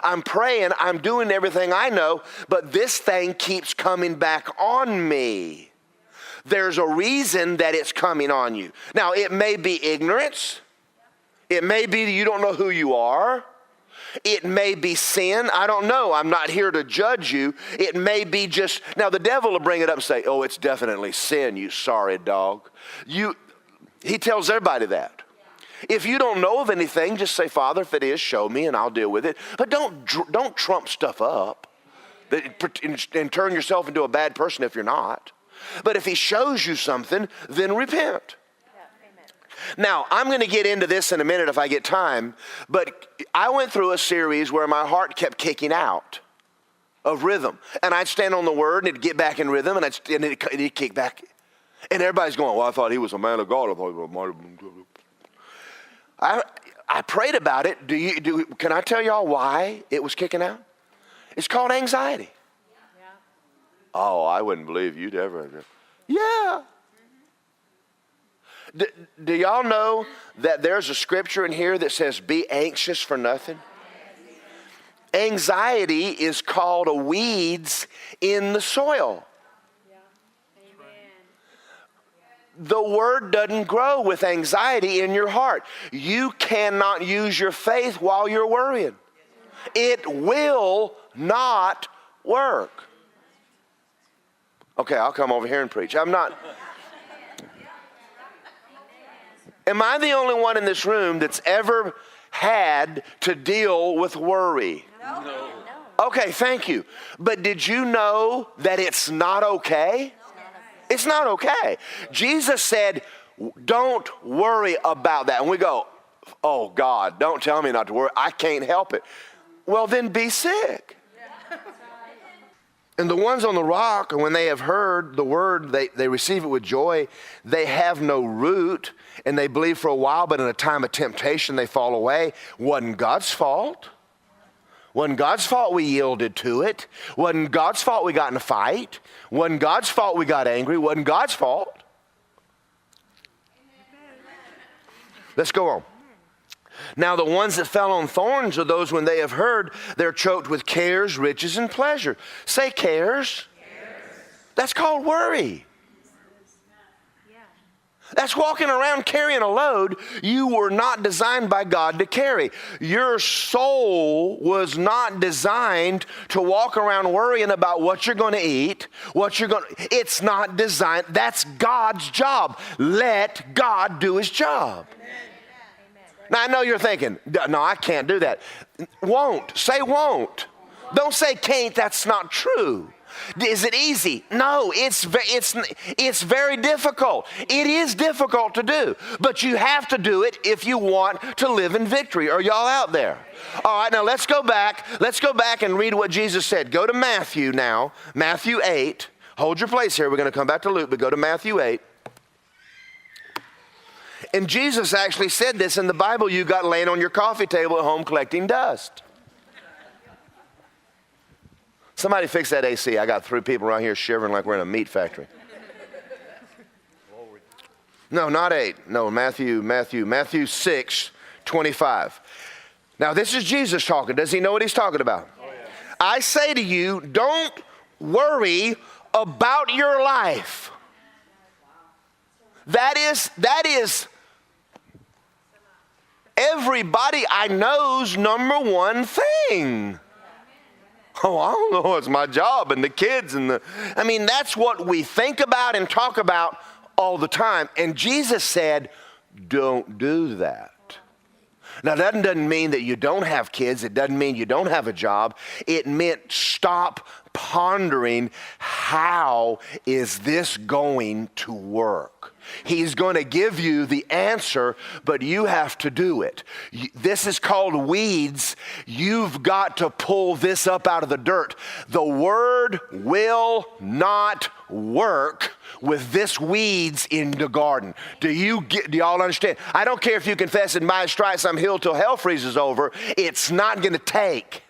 I'm praying, I'm doing everything I know, but this thing keeps coming back on me. There's a reason that it's coming on you. Now, it may be ignorance. It may be you don't know who you are. It may be sin. I don't know. I'm not here to judge you. It may be just, now the devil will bring it up and say, oh, it's definitely sin, you sorry dog. He tells everybody that. If you don't know of anything, just say, Father, if it is, show me and I'll deal with it. But don't trump stuff up and turn yourself into a bad person if you're not. But if he shows you something, then repent. Now, I'm going to get into this in a minute if I get time, but I went through a series where my heart kept kicking out of rhythm. And I'd stand on the word and it'd get back in rhythm and it'd kick back. And everybody's going, well, I thought he was a man of God. I prayed about it. Can I tell y'all why it was kicking out? It's called anxiety. Yeah. Oh, I wouldn't believe you'd ever. Yeah. Do y'all know that there's a scripture in here that says, be anxious for nothing? Anxiety is called a weeds in the soil. The word doesn't grow with anxiety in your heart. You cannot use your faith while you're worrying. It will not work. Okay, I'll come over here and preach. I'm not. Am I the only one in this room that's ever had to deal with worry? No. Okay, thank you. But did you know that it's not okay? It's not okay. Jesus said, don't worry about that. And we go, oh God, don't tell me not to worry. I can't help it. Well, then be sick. And the ones on the rock, when they have heard the word, they receive it with joy. They have no root, and they believe for a while, but in a time of temptation, they fall away. Wasn't God's fault. Wasn't God's fault we yielded to it. Wasn't God's fault we got in a fight. Wasn't God's fault we got angry. Wasn't God's fault. Let's go on. Now the ones that fell on thorns are those when they have heard, they're choked with cares, riches, and pleasure. Say cares. That's called worry. That's walking around carrying a load you were not designed by God to carry. Your soul was not designed to walk around worrying about what you're going to eat, it's not designed. That's God's job. Let God do his job. Now, I know you're thinking, no, I can't do that. Won't. Say won't. Don't say can't. That's not true. Is it easy? No, it's very difficult. It is difficult to do, but you have to do it if you want to live in victory. Are y'all out there? All right, now let's go back. Let's go back and read what Jesus said. Go to Matthew now, Matthew 8. Hold your place here. We're going to come back to Luke, but go to Matthew 8. And Jesus actually said this in the Bible you got laying on your coffee table at home collecting dust. Somebody fix that AC. I got 3 people around here shivering like we're in a meat factory. No, not 8. No, Matthew 6, 25. Now this is Jesus talking. Does he know what he's talking about? Oh, yeah. I say to you, don't worry about your life. That is everybody I know's number one thing. Oh, I don't know, it's my job and the kids that's what we think about and talk about all the time. And Jesus said, don't do that. Now, that doesn't mean that you don't have kids. It doesn't mean you don't have a job. It meant stop pondering, how is this going to work? He's going to give you the answer, but you have to do it. This is called weeds. You've got to pull this up out of the dirt. The word will not work with this weeds in the garden. Do y'all understand? I don't care if you confess in my stripes I'm healed till hell freezes over. It's not going to take.